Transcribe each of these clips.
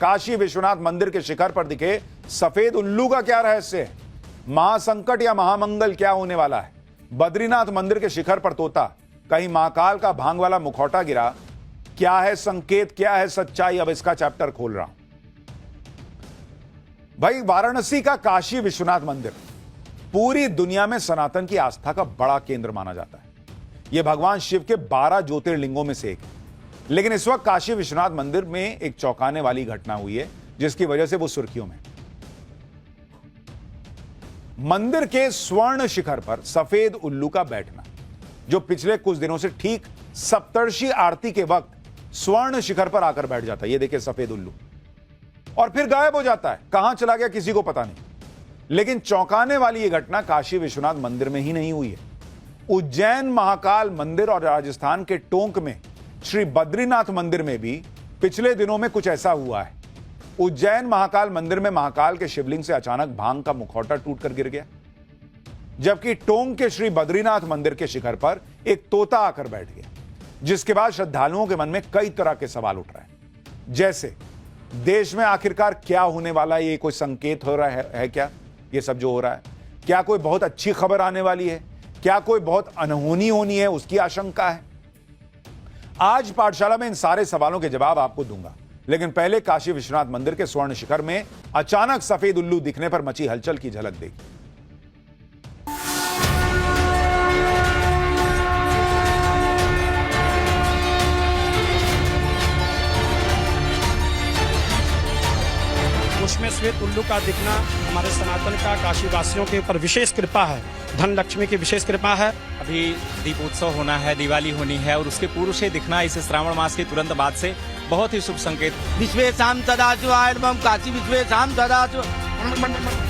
काशी विश्वनाथ मंदिर के शिखर पर दिखे सफेद उल्लू का क्या रहस्य है? महासंकट या महामंगल क्या होने वाला है? बद्रीनाथ मंदिर के शिखर पर तोता, कहीं महाकाल का भांग वाला मुखौटा गिरा, क्या है संकेत, क्या है सच्चाई? अब इसका चैप्टर खोल रहा हूं भाई। वाराणसी का काशी विश्वनाथ मंदिर पूरी दुनिया में सनातन की आस्था का बड़ा केंद्र माना जाता है। यह भगवान शिव के 12 ज्योतिर्लिंगों में से एक है। लेकिन इस वक्त काशी विश्वनाथ मंदिर में एक चौंकाने वाली घटना हुई है, जिसकी वजह से वो सुर्खियों में। मंदिर के स्वर्ण शिखर पर सफेद उल्लू का बैठना, जो पिछले कुछ दिनों से ठीक सप्तर्षि आरती के वक्त स्वर्ण शिखर पर आकर बैठ जाता है। ये देखिए सफेद उल्लू, और फिर गायब हो जाता है। कहां चला गया किसी को पता नहीं। लेकिन चौंकाने वाली यह घटना काशी विश्वनाथ मंदिर में ही नहीं हुई है। उज्जैन महाकाल मंदिर और राजस्थान के टोंक में श्री बद्रीनाथ मंदिर में भी पिछले दिनों में कुछ ऐसा हुआ है। उज्जैन महाकाल मंदिर में महाकाल के शिवलिंग से अचानक भांग का मुखौटा टूटकर गिर गया, जबकि टोंक के श्री बद्रीनाथ मंदिर के शिखर पर एक तोता आकर बैठ गया, जिसके बाद श्रद्धालुओं के मन में कई तरह के सवाल उठ रहे हैं। जैसे देश में आखिरकार क्या होने वाला है? ये कोई संकेत हो रहा है क्या? ये सब जो हो रहा है, क्या कोई बहुत अच्छी खबर आने वाली है? क्या कोई बहुत अनहोनी होनी है, उसकी आशंका है? आज पाठशाला में इन सारे सवालों के जवाब आपको दूंगा, लेकिन पहले काशी विश्वनाथ मंदिर के स्वर्ण शिखर में अचानक सफेद उल्लू दिखने पर मची हलचल की झलक देखी। उसमें श्वेत उल्लू का दिखना हमारे सनातन का काशी वासियों के ऊपर विशेष कृपा है, धन लक्ष्मी की विशेष कृपा है। अभी दीपोत्सव होना है, दिवाली होनी है, और उसके पूर्व से दिखना इस श्रावण मास के तुरंत बाद से बहुत ही शुभ संकेत। विश्वेशाम सदाशिव आयुर्भम काशी विश्वेशाम सदाशिव।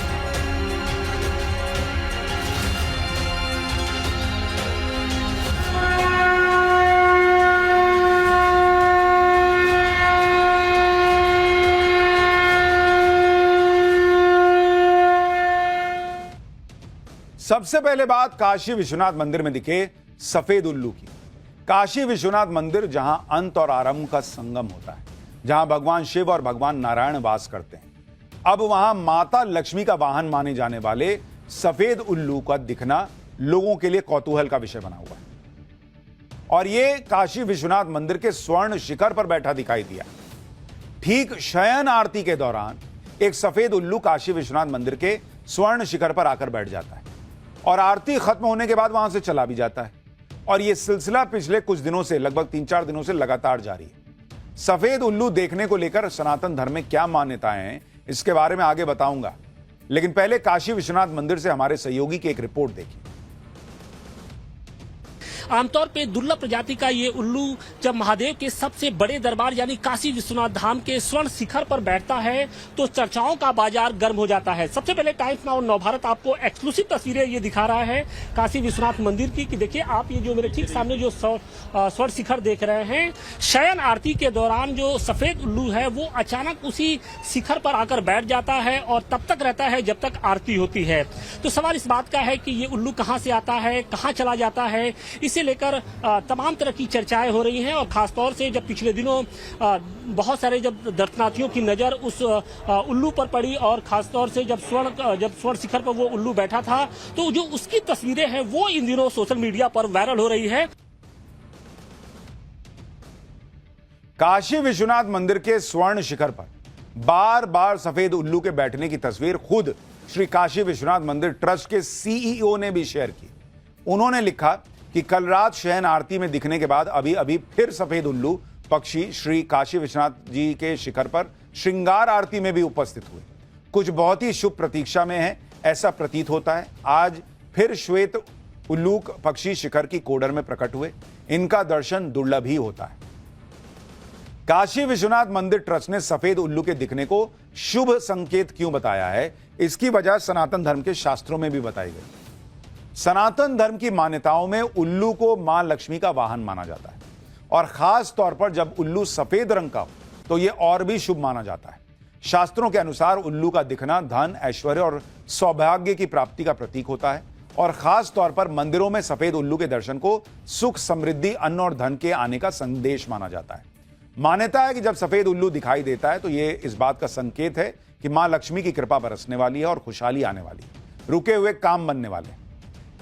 सबसे पहले बात काशी विश्वनाथ मंदिर में दिखे सफेद उल्लू की। काशी विश्वनाथ मंदिर जहां अंत और आरंभ का संगम होता है, जहां भगवान शिव और भगवान नारायण वास करते हैं, अब वहां माता लक्ष्मी का वाहन माने जाने वाले सफेद उल्लू का दिखना लोगों के लिए कौतूहल का विषय बना हुआ है। और यह काशी विश्वनाथ मंदिर के स्वर्ण शिखर पर बैठा दिखाई दिया। ठीक शयन आरती के दौरान एक सफेद उल्लू काशी विश्वनाथ मंदिर के स्वर्ण शिखर पर आकर बैठ जाता है और आरती खत्म होने के बाद वहां से चला भी जाता है। और यह सिलसिला पिछले कुछ दिनों से, लगभग 3-4 दिनों से लगातार जारी है। सफेद उल्लू देखने को लेकर सनातन धर्म में क्या मान्यताएं हैं, इसके बारे में आगे बताऊंगा, लेकिन पहले काशी विश्वनाथ मंदिर से हमारे सहयोगी की एक रिपोर्ट देखिए। आमतौर पे दुर्लभ प्रजाति का ये उल्लू जब महादेव के सबसे बड़े दरबार यानी काशी विश्वनाथ धाम के स्वर्ण शिखर पर बैठता है तो चर्चाओं का बाजार गर्म हो जाता है। सबसे पहले टाइम्स नाउ नवभारत आपको एक्सक्लूसिव तस्वीरें ये दिखा रहा है काशी विश्वनाथ मंदिर की, कि देखिए आप, ये जो मेरे ठीक सामने जो स्वर्ण शिखर देख रहे हैं, शयन आरती के दौरान जो सफेद उल्लू है वो अचानक उसी शिखर पर आकर बैठ जाता है और तब तक रहता है जब तक आरती होती है। तो सवाल इस बात का है कि ये उल्लू कहाँ से आता है, कहाँ चला जाता है, इसे लेकर तमाम तरह की चर्चाएं हो रही हैं। और खासतौर से जब पिछले दिनों बहुत सारे जब दर्शनार्थियों की नजर उस उल्लू पर पड़ी और खासतौर से जब स्वर्ण शिखर पर वो उल्लू बैठा था, तो जो उसकी तस्वीरें हैं वो इन दिनों सोशल मीडिया पर वायरल हो रही है। काशी विश्वनाथ मंदिर के स्वर्ण शिखर पर बार बार सफेद उल्लू के बैठने की तस्वीर खुद श्री काशी विश्वनाथ मंदिर ट्रस्ट के सीईओ ने भी शेयर की। उन्होंने लिखा कि कल रात शयन आरती में दिखने के बाद अभी अभी फिर सफेद उल्लू पक्षी श्री काशी विश्वनाथ जी के शिखर पर श्रृंगार आरती में भी उपस्थित हुए। कुछ बहुत ही शुभ प्रतीक्षा में है, ऐसा प्रतीत होता है। आज फिर श्वेत उल्लू पक्षी शिखर की कोडर में प्रकट हुए। इनका दर्शन दुर्लभ ही होता है। काशी विश्वनाथ मंदिर ट्रस्ट ने सफेद उल्लू के दिखने को शुभ संकेत क्यों बताया है, इसकी वजह सनातन धर्म के शास्त्रों में भी बताई गई। सनातन धर्म की मान्यताओं में उल्लू को मां लक्ष्मी का वाहन माना जाता है, और खास तौर पर जब उल्लू सफेद रंग का हो तो यह और भी शुभ माना जाता है। शास्त्रों के अनुसार उल्लू का दिखना धन, ऐश्वर्य और सौभाग्य की प्राप्ति का प्रतीक होता है, और खास तौर पर मंदिरों में सफेद उल्लू के दर्शन को सुख, समृद्धि, अन्न और धन के आने का संदेश माना जाता है। मान्यता है कि जब सफेद उल्लू दिखाई देता है तो ये इस बात का संकेत है कि मां लक्ष्मी की कृपा बरसने वाली है और खुशहाली आने वाली है, रुके हुए काम बनने वाले हैं।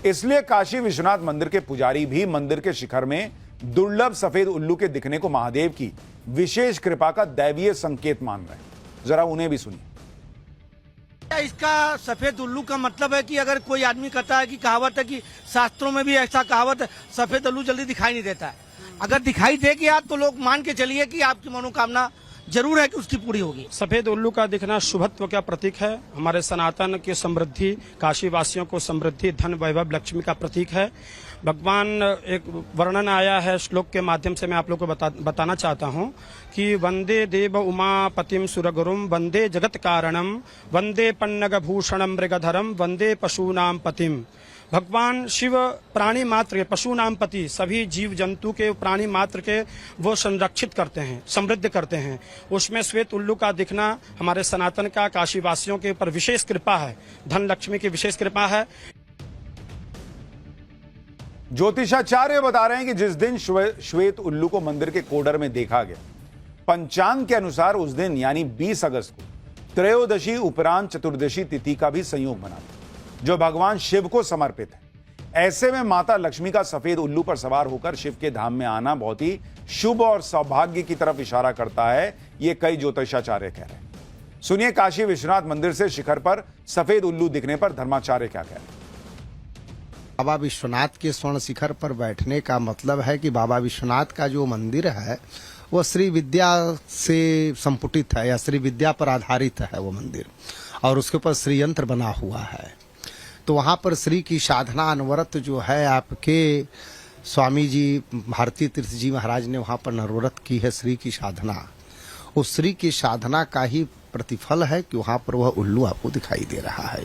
इसलिए काशी विश्वनाथ मंदिर के पुजारी भी मंदिर के शिखर में दुर्लभ सफेद उल्लू के दिखने को महादेव की विशेष कृपा का दैवीय संकेत मान रहे हैं। जरा उन्हें भी सुनिए। इसका सफेद उल्लू का मतलब है कि अगर कोई आदमी कहता है कि कहावत है कि शास्त्रों में भी ऐसा कहावत है, सफेद उल्लू जल्दी दिखाई नहीं देता है। अगर दिखाई दे गया तो लोग मान के चलिए कि आपकी मनोकामना जरूर है कि उसकी पूरी होगी। सफेद उल्लू का दिखना शुभत्व का प्रतीक है। हमारे सनातन की समृद्धि, काशी वासियों को समृद्धि, धन, वैभव, लक्ष्मी का प्रतीक है। भगवान एक वर्णन आया है श्लोक के माध्यम से मैं आप लोग को बताना चाहता हूँ कि वंदे देव उमापतिम सुरगुरुम वंदे जगत कारणम वंदे पन्नग भूषणम मृगधरम वंदे पशूनाम पतिम। भगवान शिव प्राणी मात्र के, पशु नाम पति, सभी जीव जंतु के, प्राणी मात्र के वो संरक्षित करते हैं, समृद्ध करते हैं। उसमें श्वेत उल्लू का दिखना हमारे सनातन का, काशी वासियों के ऊपर विशेष कृपा है, धन लक्ष्मी की विशेष कृपा है। ज्योतिषाचार्य बता रहे हैं कि जिस दिन श्वेत उल्लू को मंदिर के कोडर में देखा गया, पंचांग के अनुसार उस दिन यानी 20 अगस्त को त्रयोदशी उपरांत चतुर्दशी तिथि का भी संयोग बना था, जो भगवान शिव को समर्पित है। ऐसे में माता लक्ष्मी का सफेद उल्लू पर सवार होकर शिव के धाम में आना बहुत ही शुभ और सौभाग्य की तरफ इशारा करता है, ये कई ज्योतिषाचार्य कह रहे हैं। सुनिए काशी विश्वनाथ मंदिर से शिखर पर सफेद उल्लू दिखने पर धर्माचार्य क्या कह रहे हैं। बाबा विश्वनाथ के स्वर्ण शिखर पर बैठने का मतलब है कि बाबा विश्वनाथ का जो मंदिर है वो श्री विद्या से संपुटित है या श्री विद्या पर आधारित है वो मंदिर, और उसके ऊपर श्री यंत्र बना हुआ है। तो वहाँ पर श्री की साधना अनवरत जो है आपके स्वामी जी भारती तीर्थ जी महाराज ने वहाँ पर नरवरत की है श्री की साधना। उस श्री की साधना का ही प्रतिफल है कि वहाँ पर वह उल्लू आपको दिखाई दे रहा है।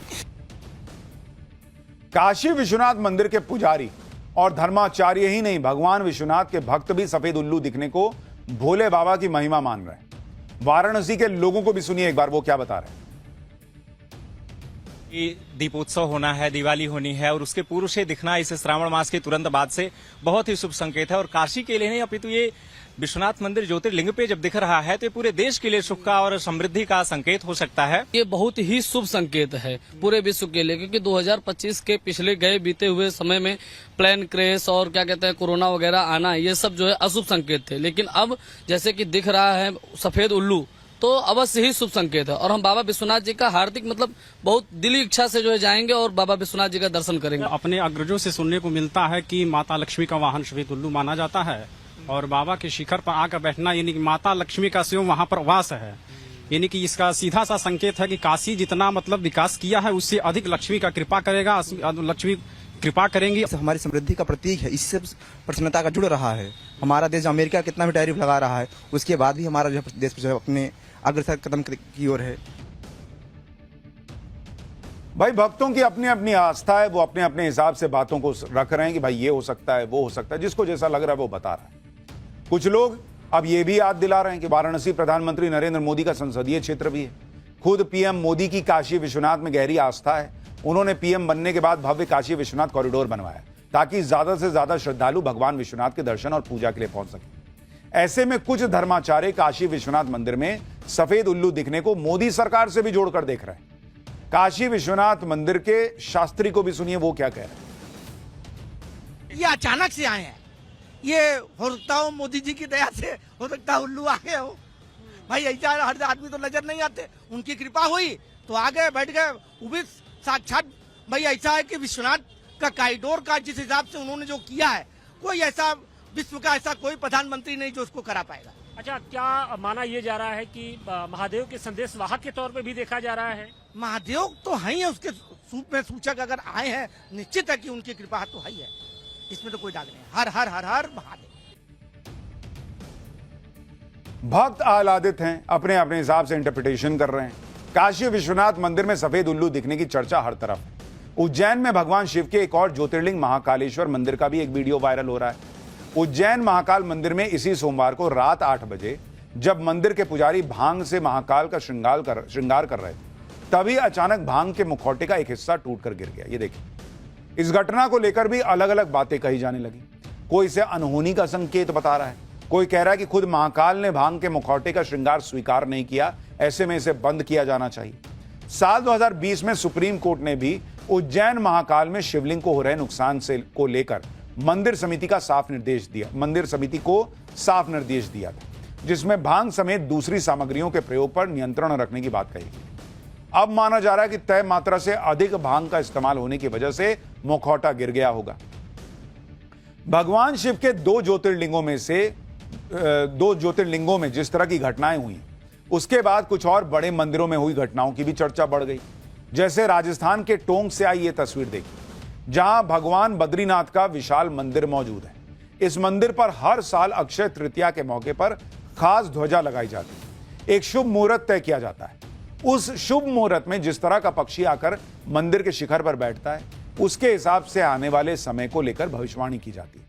काशी विश्वनाथ मंदिर के पुजारी और धर्माचार्य ही नहीं, भगवान विश्वनाथ के भक्त भी सफेद उल्लू दिखने को भोले बाबा की महिमा मान रहे हैं। वाराणसी के लोगों को भी सुनिए एक बार वो क्या बता रहे हैं। दीपोत्सव होना है, दिवाली होनी है और उसके पूर्व से दिखना इस श्रावण मास के तुरंत बाद से बहुत ही शुभ संकेत है। और काशी के लिए नहीं अपितु ये विश्वनाथ मंदिर ज्योतिर्लिंग पे जब दिख रहा है तो ये पूरे देश के लिए सुख का और समृद्धि का संकेत हो सकता है। ये बहुत ही शुभ संकेत है पूरे विश्व के लिए, क्योंकि 2025 के पिछले गए बीते हुए समय में प्लेन क्रैश और क्या कहते हैं कोरोना वगैरह आना, ये सब जो है अशुभ संकेत थे। लेकिन अब जैसे कि दिख रहा है सफेद उल्लू, तो अवश्य ही शुभ संकेत है। और हम बाबा विश्वनाथ जी का हार्दिक बहुत दिली इच्छा से जो है जाएंगे और बाबा विश्वनाथ जी का दर्शन करेंगे। अपने अग्रजों से सुनने को मिलता है कि माता लक्ष्मी का वाहन श्वेत उल्लू माना जाता है, और बाबा के शिखर पर आकर बैठना यानी कि माता लक्ष्मी का स्वयं वहाँ पर वास है। यानी कि इसका सीधा सा संकेत है कि काशी जितना विकास किया है उससे अधिक लक्ष्मी का कृपा करेगा, लक्ष्मी कृपा करेंगी। हमारी समृद्धि का प्रतीक है, इससे प्रसन्नता का जुड़ रहा है। हमारा देश अमेरिका कितना भी टैरिफ लगा रहा है, उसके बाद भी हमारा देश जो है अपने अग्रसर कदम की ओर है। भाई भक्तों की अपनी अपनी आस्था है, वो अपने अपने हिसाब से बातों को रख रहे हैं कि भाई ये हो सकता है, वो हो सकता है, जिसको जैसा लग रहा है वो बता रहा है। कुछ लोग अब ये भी याद दिला रहे हैं कि वाराणसी प्रधानमंत्री नरेंद्र मोदी का संसदीय क्षेत्र भी है। खुद पीएम मोदी की काशी विश्वनाथ में गहरी आस्था है। उन्होंने पीएम बनने के बाद भव्य काशी विश्वनाथ कॉरिडोर बनवाया ताकि ज्यादा से ज्यादा श्रद्धालु भगवान विश्वनाथ के दर्शन और पूजा के लिए पहुंच सके। ऐसे में कुछ धर्माचार्य काशी विश्वनाथ मंदिर में सफेद उल्लू दिखने को मोदी सरकार से भी जोड़कर देख रहे हैं। काशी विश्वनाथ मंदिर के शास्त्री को भी सुनिए वो क्या कह रहे हैं। ये अचानक से आए हैं, ये हो सकता हो मोदी जी की दया से, हो सकता है उल्लू आ गए हो। भाई ऐसा हर आदमी तो नजर नहीं आते, उनकी कृपा हुई तो आ गए, बैठ गए। वो भी साक्षात भाई ऐसा है कि विश्वनाथ का कॉरिडोर का जिस हिसाब से उन्होंने जो किया है, कोई ऐसा विश्व का ऐसा कोई प्रधानमंत्री नहीं जो उसको करा पाएगा। अच्छा, क्या माना यह जा रहा है कि महादेव के संदेश वाहक के तौर पे भी देखा जा रहा है? महादेव तो है ही, उसके रूप में सूचक अगर आए हैं, निश्चित है कि उनकी कृपा तो है ही है, इसमें तो कोई डाक नहीं। हर हर हर हर महादेव। भक्त आह्लादित हैं, अपने अपने हिसाब से इंटरप्रिटेशन कर रहे हैं। काशी विश्वनाथ मंदिर में सफेद उल्लू दिखने की चर्चा हर तरफ है। उज्जैन में भगवान शिव के एक और ज्योतिर्लिंग महाकालेश्वर मंदिर का भी एक वीडियो वायरल हो रहा है। उज्जैन महाकाल मंदिर में इसी सोमवार को रात 8 बजे जब मंदिर के पुजारी भांग से महाकाल का श्रृंगार कर रहे थे, तभी अचानक भांग के मुखौटे का एक हिस्सा टूटकर गिर गया। ये देखिए, इस घटना को लेकर भी अलग अलग बातें कही जाने लगी। कोई इसे अनहोनी का संकेत बता रहा है, कोई कह रहा है कि खुद महाकाल ने भांग के मुखौटे का श्रृंगार स्वीकार नहीं किया, ऐसे में इसे बंद किया जाना चाहिए। साल 2020 में सुप्रीम कोर्ट ने भी उज्जैन महाकाल में शिवलिंग को हो रहे नुकसान से को लेकर मंदिर समिति को साफ निर्देश दिया था, जिसमें भांग समेत दूसरी सामग्रियों के प्रयोग पर नियंत्रण रखने की बात कही। अब माना जा रहा है कि तय मात्रा से अधिक भांग का इस्तेमाल होने की वजह से मुखौटा गिर गया होगा। भगवान शिव के दो ज्योतिर्लिंगों में जिस तरह की घटनाएं हुई, उसके बाद कुछ और बड़े मंदिरों में हुई घटनाओं की भी चर्चा बढ़ गई। जैसे राजस्थान के टोंक से आई ये तस्वीर देखिए, जहां भगवान बद्रीनाथ का विशाल मंदिर मौजूद है। इस मंदिर पर हर साल अक्षय तृतीया के मौके पर खास ध्वजा लगाई जाती है। एक शुभ मुहूर्त तय किया जाता है। उस शुभ मुहूर्त में जिस तरह का पक्षी आकर मंदिर के शिखर पर बैठता है, उसके हिसाब से आने वाले समय को लेकर भविष्यवाणी की जाती है।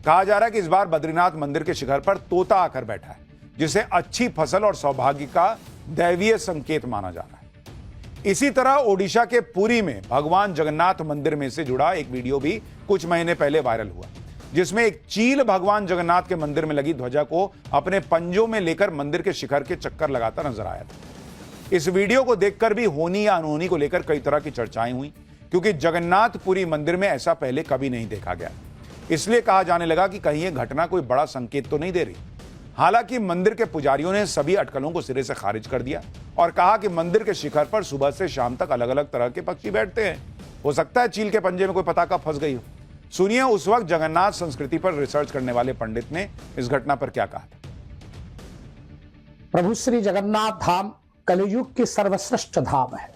कहा जा रहा है कि इस बार बद्रीनाथ मंदिर के शिखर पर तोता आकर बैठा है, जिसे अच्छी फसल और सौभाग्य का दैवीय संकेत माना जा रहा है। इसी तरह ओडिशा के पुरी में भगवान जगन्नाथ मंदिर में से जुड़ा एक वीडियो भी कुछ महीने पहले वायरल हुआ, जिसमें एक चील भगवान जगन्नाथ के मंदिर में लगी ध्वजा को अपने पंजों में लेकर मंदिर के शिखर के चक्कर लगाता नजर आया था। इस वीडियो को देखकर भी होनी या अनहोनी को लेकर कई तरह की चर्चाएं हुई, क्योंकि जगन्नाथपुरी मंदिर में ऐसा पहले कभी नहीं देखा गया। इसलिए कहा जाने लगा कि कहीं यह घटना कोई बड़ा संकेत तो नहीं दे रही। हालांकि मंदिर के पुजारियों ने सभी अटकलों को सिरे से खारिज कर दिया और कहा कि मंदिर के शिखर पर सुबह से शाम तक अलग अलग तरह के पक्षी बैठते हैं। हो सकता है चील के पंजे में कोई पताका फंस गई हो। सुनिए उस वक्त जगन्नाथ संस्कृति पर रिसर्च करने वाले पंडित ने इस घटना पर क्या कहा था। प्रभु श्री जगन्नाथ धाम कलियुग की सर्वश्रेष्ठ धाम है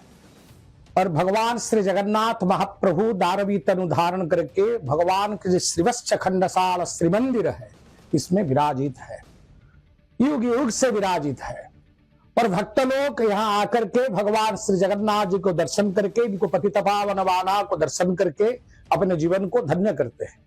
और भगवान श्री जगन्नाथ महाप्रभु दारवी तनु धारण करके भगवान के जो श्रीवत्स खंडसाल श्री मंदिर है, इसमें विराजित है, युग युग से विराजित है। और भक्त लोग यहाँ आकर के भगवान श्री जगन्नाथ जी को दर्शन करके, इनको पतितपावन वाला को दर्शन करके अपने जीवन को धन्य करते हैं।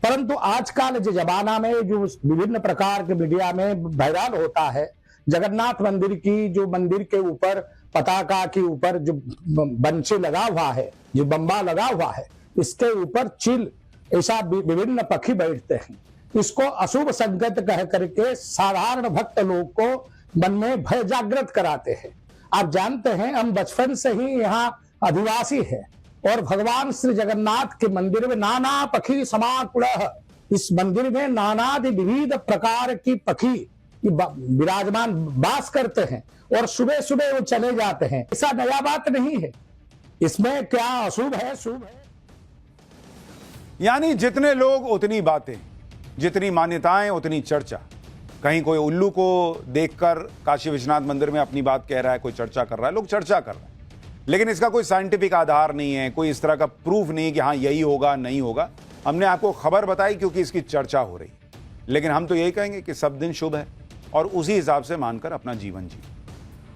परंतु आजकल जो जमाना में जो विभिन्न प्रकार के मीडिया में वायरल होता है, जगन्नाथ मंदिर की जो मंदिर के ऊपर पताका के ऊपर जो बंशी लगा हुआ है, जो बम्बा लगा हुआ है, इसके ऊपर चिल ऐसा विभिन्न पक्षी बैठते हैं। इसको अशुभ संकेत कह करके साधारण भक्त लोग को मन में भय जागृत कराते हैं। आप जानते हैं हम बचपन से ही यहाँ अधिवासी है और भगवान श्री जगन्नाथ के मंदिर में नाना पक्षी समाकुलः, इस मंदिर में नानादि विविध प्रकार की पक्षी विराजमान वास करते हैं और सुबह सुबह वो चले जाते हैं। ऐसा नया बात नहीं है, इसमें क्या अशुभ है शुभ है। यानी जितने लोग उतनी बातें, जितनी मान्यताएं उतनी चर्चा। कहीं कोई उल्लू को देखकर काशी विश्वनाथ मंदिर में अपनी बात कह रहा है, कोई चर्चा कर रहा है, लोग चर्चा कर रहे हैं, लेकिन इसका कोई साइंटिफिक आधार नहीं है, कोई इस तरह का प्रूफ नहीं है कि हाँ यही होगा नहीं होगा। हमने आपको खबर बताई क्योंकि इसकी चर्चा हो रही है, लेकिन हम तो यही कहेंगे कि सब दिन शुभ है और उसी हिसाब से मानकर अपना जीवन जिए।